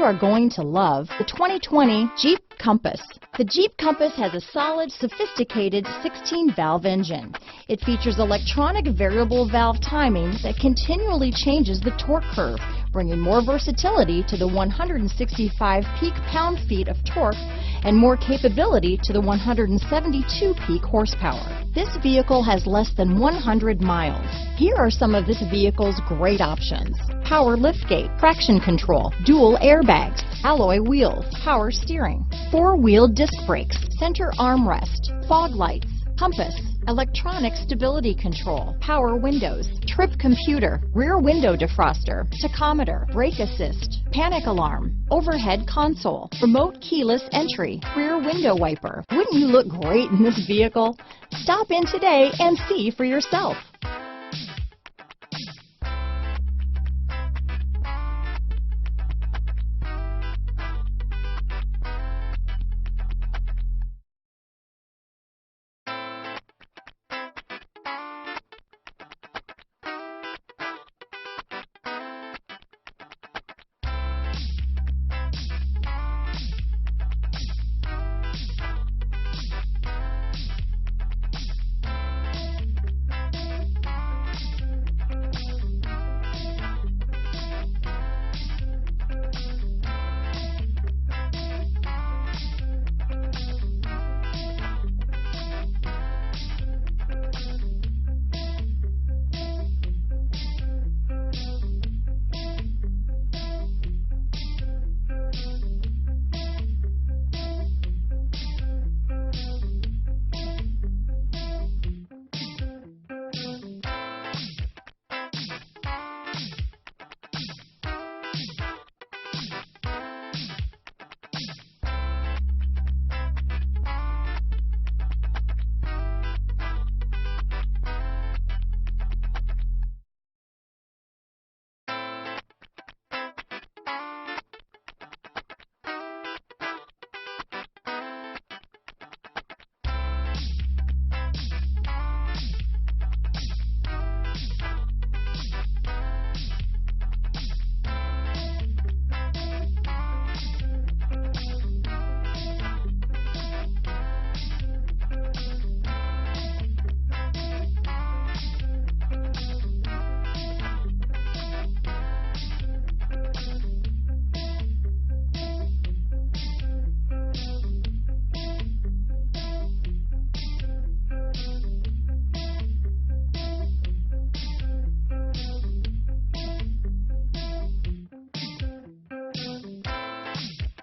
are going to love the 2020 Jeep Compass. The Jeep Compass has a solid, sophisticated 16-valve engine. It features electronic variable valve timing that continually changes the torque curve, bringing more versatility to the 165 peak pound-feet of torque and more capability to the 172 peak horsepower. This vehicle has less than 100 miles. Here are some of this vehicle's great options: power liftgate, traction control, dual airbags, alloy wheels, power steering, four-wheel disc brakes, center armrest, fog lights, compass, electronic stability control, power windows, trip computer, rear window defroster, tachometer, brake assist, panic alarm, overhead console, remote keyless entry, rear window wiper. Wouldn't you look great in this vehicle? Stop in today and see for yourself.